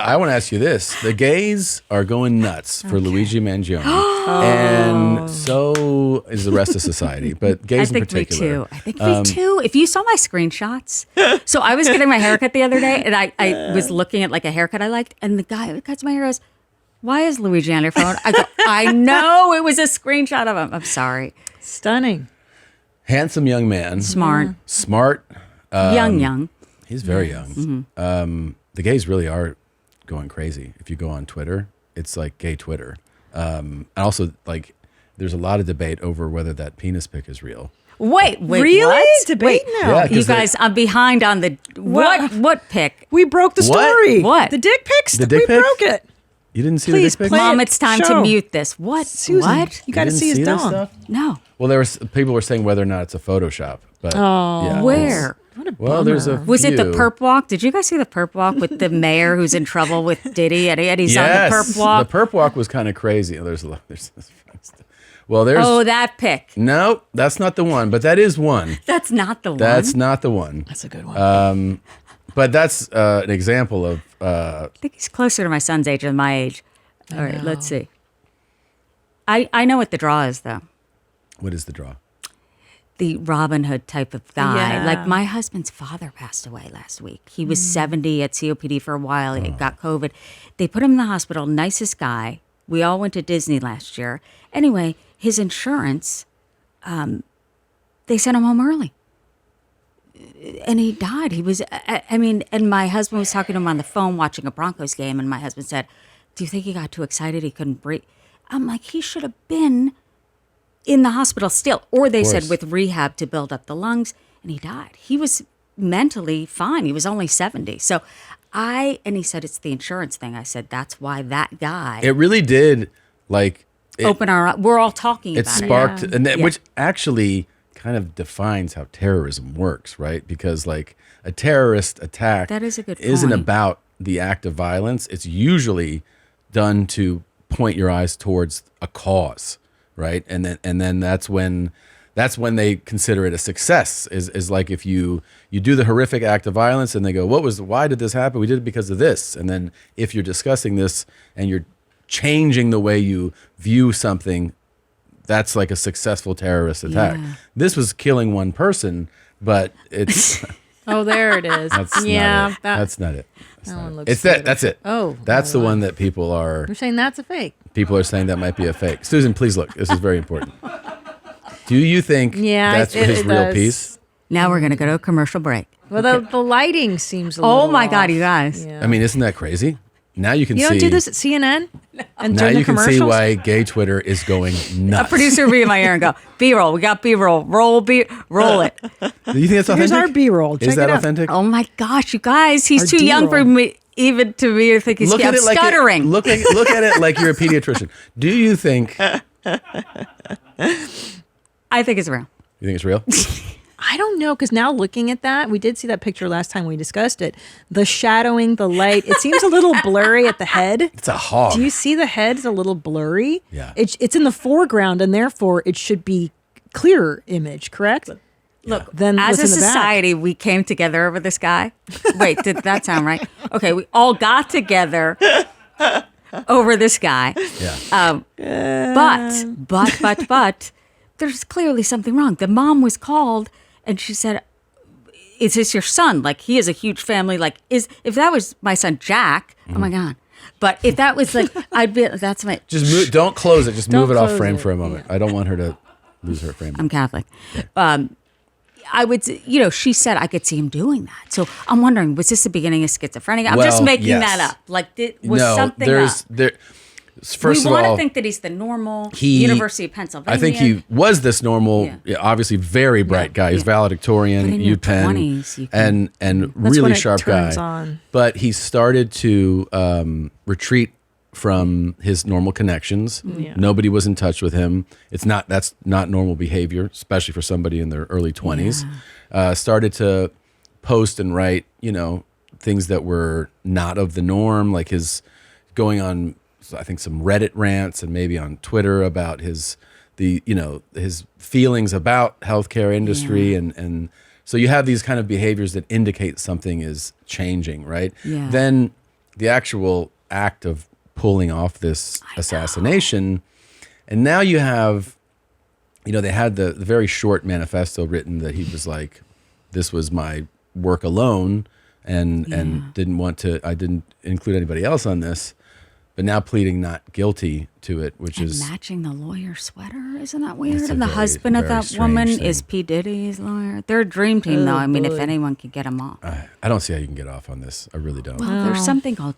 I want to ask you this. The gays are going nuts for Luigi Mangione. And so is the rest of society, but gays in particular. I think me too. If you saw my screenshots. So I was getting my haircut the other day, and I was looking at like a haircut I liked, and the guy who cuts my hair goes, "Why is Luigi on your phone?" I go, "I know it was a screenshot of him. I'm sorry." Stunning. Handsome young man. Smart. Smart. Young. He's very young. The gays really are going crazy. If you go on Twitter, it's like gay Twitter. And also, like, there's a lot of debate over whether that penis pic is real. Wait, really? What? Debate now. Yeah, You guys, I'm behind on the what pic? We broke the story. What? The dick pics? The dick we pic? broke it. You didn't see Please the dick pic? play Mom, it. it's time Show. to mute this. What? Susan, What? you got to didn't see his this dong. stuff? No. Well, people were saying whether or not it's a Photoshop. But yeah, Where? What a Well, there's a Was it the few. perp walk? Did you guys see the perp walk with the mayor who's in trouble with Diddy and he's Yes, on the perp walk? the perp walk was kind of crazy. There's well, there's Oh, that pic. no, that's not the one, but that is one. That's not the one. That's not the one. That's a good one. But that's an example of I think he's closer to my son's age than my age. All right, let's see. I know what the draw is, though. what is the draw? The Robin Hood type of guy. Yeah. Like my husband's father passed away last week. He was 70 at COPD for a while. He got COVID. They put him in the hospital. Nicest guy. We all went to Disney last year. Anyway, his insurance, they sent him home early. And he died. He was, and my husband was talking to him on the phone watching a Broncos game. And my husband said, "Do you think he got too excited? He couldn't breathe." I'm like, he should have been in the hospital still. Or they said with rehab to build up the lungs. And he died. He was mentally fine. He was only 70. So and he said, it's the insurance thing. I said, that's why that guy It really did, like, we're all talking it about sparked, it. and that, Yeah. which actually kind of defines how terrorism works, right? Because like a terrorist attack That is a good isn't point. about the act of violence. It's usually done to point your eyes towards a cause, right? And then that's when they consider it a success. Is like if you do the horrific act of violence and they go, why did this happen? We did it because of this. And then if you're discussing this and you're changing the way you view something, that's like a successful terrorist attack. Yeah. This was killing one person, but it's Oh, there it is. that's yeah, not it. That's not it. That's that not one it. looks It's that. good. That's it. Oh, that's the one that people are You're saying that's a fake. saying that might be a fake. Susan, please look. This is very important. Do you think Yeah, that's it- his it real does. piece? Now we're going to go to a commercial break. Well, the lighting seems a Oh little my God, off. you guys. Yeah. I mean, isn't that crazy? Now you can You see. don't do this at CNN? And Now during the you can see commercials? why gay Twitter is going nuts. A producer would be in my ear and go, B-roll. We got B-roll. Roll it. Do you think that's authentic? Here's our B-roll. Check Is that it out. authentic? Oh my gosh, you guys. He's Our too young for D-roll. me, even to me to think he's Look at it like stuttering. look at it like you're a pediatrician. Do you think? I think it's real. You think it's real? I don't know, because now looking at that, we did see that picture last time we discussed it. The shadowing, the light, it seems a little blurry at the head. It's a hog. Do you see the head's a little blurry? Yeah. It's in the foreground, and therefore it should be clearer image, correct? Look, Then as what's a in the back? society, we came together over this guy. Wait, did that sound right? Okay, we all got together over this guy. Yeah. But, there's clearly something wrong. The mom was called, and she said, "Is this your son? Like, he has a huge family. Like, if that was my son Jack, oh my God." But if that was like, I'd be, that's my, Just move, don't close it. Just move Don't it off close frame it, for a moment. I don't want her to lose her frame. I'm Catholic. I would, she said I could see him doing that. So I'm wondering, was this the beginning of schizophrenia? I'm just Well, making yes. that up. Like, was no, something there's up? there. First We of want all, to think that he's the normal he- University of Pennsylvania. I think he was this normal, Yeah. obviously very bright guy. He's yeah. valedictorian, But in your UPenn, 20s, you can- and That's really when it sharp turns guy. on. But he started to retreat from his normal connections. Yeah. Nobody was in touch with him. That's not normal behavior, especially for somebody in their early 20s. Started to post and write, things that were not of the norm, like his going on, I think, some Reddit rants and maybe on Twitter about his feelings about healthcare industry. And so you have these kind of behaviors that indicate something is changing, right? Yeah. Then the actual act of pulling off this assassination. And now you have, they had the very short manifesto written that he was like, this was my work alone, and I didn't include anybody else on this, but now pleading not guilty to it, which is matching the lawyer's sweater. Isn't that weird? That's a And the very, husband of very that woman strange is thing. P. Diddy's lawyer. They're a dream team, though. I mean, if anyone could get them off. I don't see how you can get off on this. I really don't. Well, there's something called,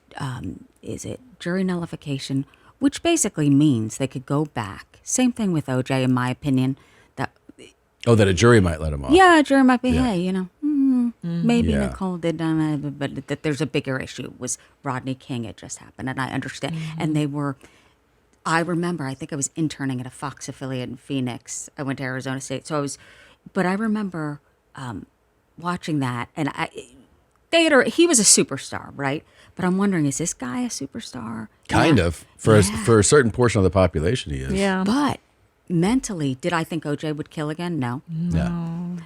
is it jury nullification, which basically means they could go back. Same thing with OJ, in my opinion. That That a jury might let him off. yeah, a jury might be, Yeah. hey, maybe Yeah. Nicole did, but that there's a bigger issue. It was Rodney King. It just happened, and I understand. And they were. I remember. I think I was interning at a Fox affiliate in Phoenix. I went to Arizona State, but I remember watching that, and he was a superstar, right? But I'm wondering, is this guy a superstar? Kind Yeah. of. For a certain portion of the population, he is. Yeah. But mentally, did I think OJ would kill again? No. Yeah.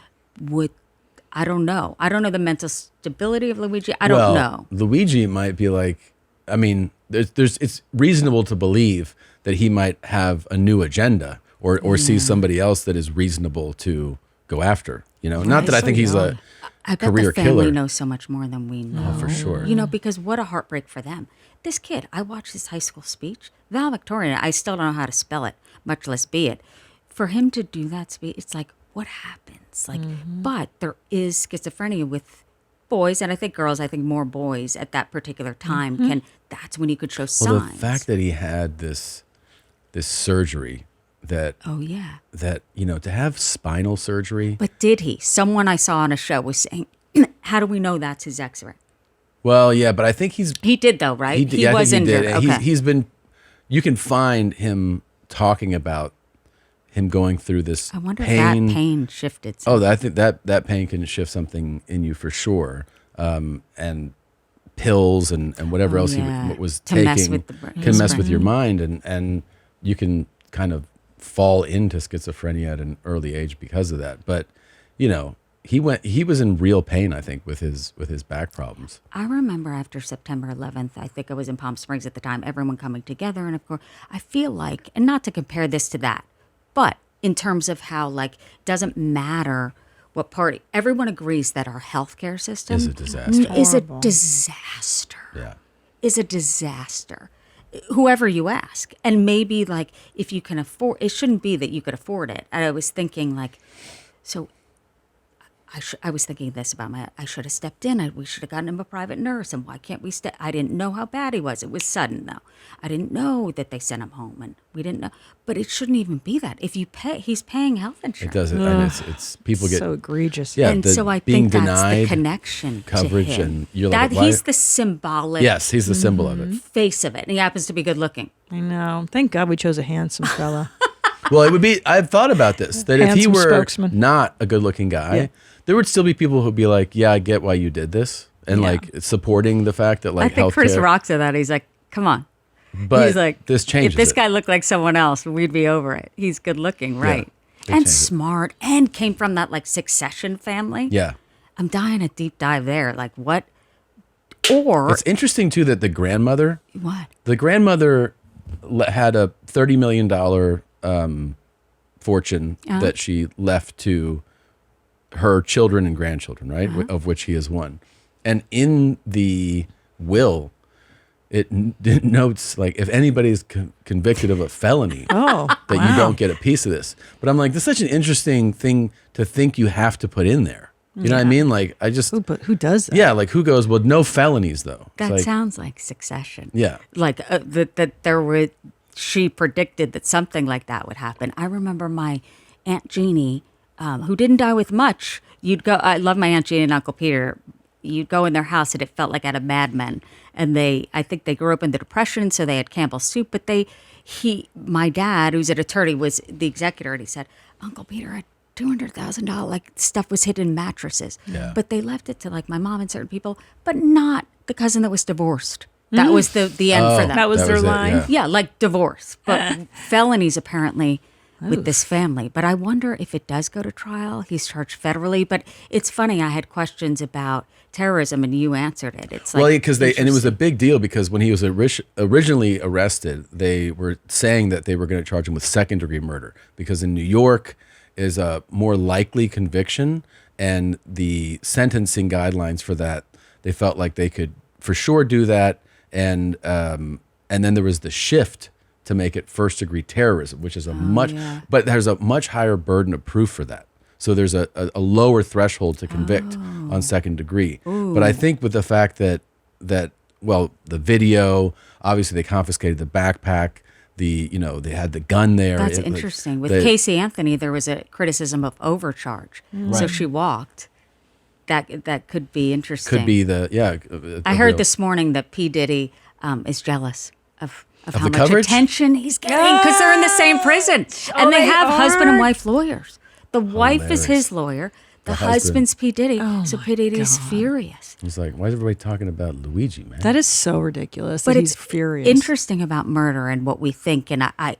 I don't know. I don't know the mental stability of Luigi. I don't know. Luigi might be like, I mean, it's reasonable to believe that he might have a new agenda or see somebody else that is reasonable to go after. Not that I think he's a I bet career the family killer. knows so much more than we know. Oh, for sure. Because what a heartbreak for them. This kid, I watched his high school speech. Valedictorian, I still don't know how to spell it, much less be it. For him to do that speech, it's like, what happens? Like, but there is schizophrenia with boys, and I think girls, I think more boys at that particular time that's when you could show signs. Well, the fact that he had this surgery that Oh, yeah. to have spinal surgery. But did he? Someone I saw on a show was saying, how do we know that's his x-ray? Well, yeah, but I think He did, though, right? He He was think he injured. did. Okay. He's been. You can find him talking about him going through this I wonder pain. if that pain shifted something. Oh, I think that pain can shift something in you for sure. And pills and whatever else yeah. he was To taking mess with the can his mess with brain. your mind, and you can kind of fall into schizophrenia at an early age because of that. But he was in real pain, I think, with his back problems. I remember after September 11th, I think I was in Palm Springs at the time, everyone coming together. And of course, I feel like, and not to compare this to that, but in terms of how, like, doesn't matter what party, everyone agrees that our healthcare system Is a disaster. Is a Horrible. disaster. Yeah. Is a disaster. Whoever you ask. And maybe, like, if you can afford, it shouldn't be that you could afford it. And I was thinking, like, so I was thinking this about I should have stepped in. We should have gotten him a private nurse. And why can't we I didn't know how bad he was. It was sudden, though. I didn't know that they sent him home. And we didn't know. But it shouldn't even be that. If you pay, he's paying health It insurance. doesn't. And it's people get so egregious. yeah. And so I being think that's the denied connection coverage, to him. and you're like, that why? he's the symbolic Yes, he's the symbol of it. face of it. And he happens to be good looking. I know. Thank God we chose a handsome fella. Well, it would be. I've thought about this. That if he Handsome were spokesman. not a good-looking guy, Yeah. there would still be people who'd be like, "Yeah, I get why you did this," and Yeah. like supporting the fact that like I think Chris healthcare- Rock said that. He's like, come on. But He's like, this changes. if this it. guy looked like someone else, we'd be over it. He's good looking, right? they And change it. smart, and came from that like Succession family. Yeah, I'm dying a deep dive there. Like what? Or it's interesting too that the grandmother what? had a $30 million fortune Uh-huh. that she left to her children and grandchildren, right? Uh-huh. Of which he is one. And in the will, it notes like if anybody's convicted of a felony, Oh, that you don't get a piece of this. But I'm like, this is such an interesting thing to think you have to put in there. You know what I mean? Like, I just, Who does that? yeah, like who goes, well, no felonies though. It's That like, sounds like Succession. yeah. Like that there were. She predicted that something like that would happen. I remember my Aunt Jeannie, who didn't die with much. You'd go. I love my Aunt Jeannie and Uncle Peter. You'd go in their house and it felt like out of Mad Men. And I think they grew up in the Depression, so they had Campbell's soup. But my dad, who's an attorney, was the executor, and he said, Uncle Peter had $200,000, like stuff was hidden in mattresses. Yeah. But they left it to like my mom and certain people, but not the cousin that was divorced. That was the end for them. That was their it, line. yeah. Yeah, like divorce. But felonies apparently with this family. But I wonder if it does go to trial. He's charged federally. But it's funny. I had questions about terrorism, and you answered it. It's like, well, because and it was a big deal because when he was originally arrested, they were saying that they were going to charge him with second-degree murder because in New York is a more likely conviction, and the sentencing guidelines for that, they felt like they could for sure do that, and then there was the shift to make it first-degree terrorism, which is but there's a much higher burden of proof for that. So there's a lower threshold to convict on second degree. But I think with the fact that the video, obviously they confiscated the backpack, they had the gun there. That's interesting. With Casey Anthony, there was a criticism of overcharge. So she walked. That could be interesting. Could be I heard this morning that P. Diddy is jealous of how the much coverage? Attention he's getting because they're in the same prison. And they have husband and wife lawyers. The wife is his lawyer. The husband's P. Diddy. So P. Diddy's furious. He's like, why is everybody talking about Luigi, man? That is so ridiculous. But he's it's furious. interesting about murder and what we think. And I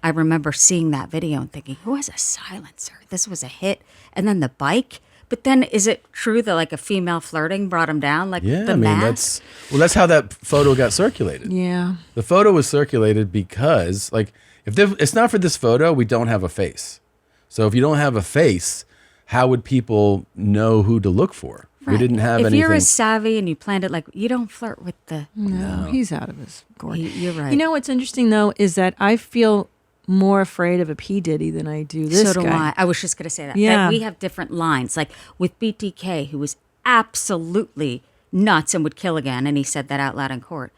remember seeing that video and thinking, who has a silencer? This was a hit. And then the bike. But then, is it true that like a female flirting brought him down? Like the mask? that's how that photo got circulated. Yeah, the photo was circulated because like if it's not for this photo, we don't have a face. So if you don't have a face, how would people know who to look for? Right. We didn't have anything. If you're anything. as savvy and you planned it, like you don't flirt with the. No, he's out of his gourd. You're right. You know what's interesting though is that I feel more afraid of a P. Diddy than I do this guy. So do I. I was just going to say that. Yeah. That we have different lines. Like with BTK, who was absolutely nuts and would kill again, and he said that out loud in court.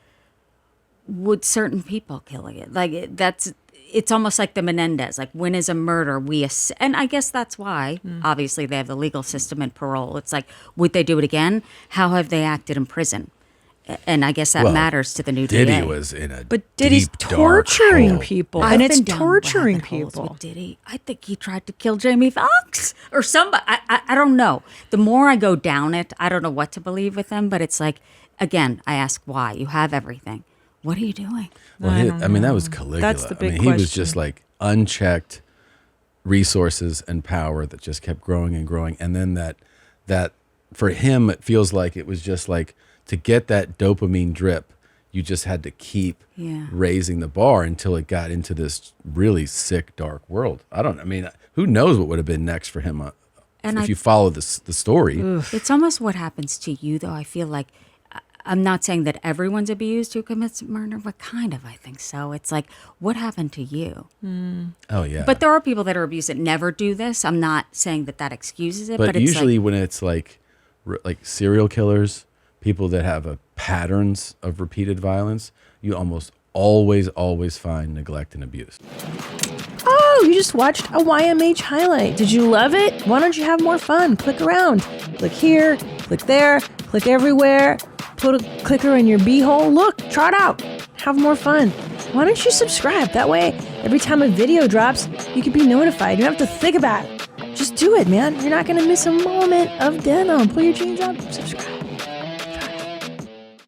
Would certain people kill again? Like it's almost like the Menendez. Like when is a murder? And I guess that's why. Obviously, they have the legal system and parole. It's like, would they do it again? How have they acted in prison? And I guess that matters to the new Diddy DA. was in a But Diddy's deep, dark torturing hole. people, I've and it's been down torturing rabbit holes people. with Diddy. I think he tried to kill Jamie Foxx or somebody. I don't know. The more I go down it, I don't know what to believe with him. But it's like, again, I ask why. You have everything. What are you doing? Well, I mean, that was Caligula. That's the big He was question. just like unchecked resources and power that just kept growing and growing. And then that for him, it feels like it was just like to get that dopamine drip, you just had to keep raising the bar until it got into this really sick, dark world. Who knows what would have been next for him if you follow the story. It's almost what happens to you, though. I feel like I'm not saying that everyone's abused who commits murder, but kind of, I think so. It's like, what happened to you? Oh, yeah. But there are people that are abused that never do this. I'm not saying that excuses it. But it's usually like, when it's like serial killers, people that have patterns of repeated violence, you almost always find neglect and abuse. Oh, you just watched a YMH highlight. Did you love it? Why don't you have more fun? Click around. Click here, click there, click everywhere. Put a clicker in your beehole. Look, try it out. Have more fun. Why don't you subscribe? That way, every time a video drops, you can be notified. You don't have to think about it. Just do it, man. You're not going to miss a moment of denim. Pull your jeans up, subscribe.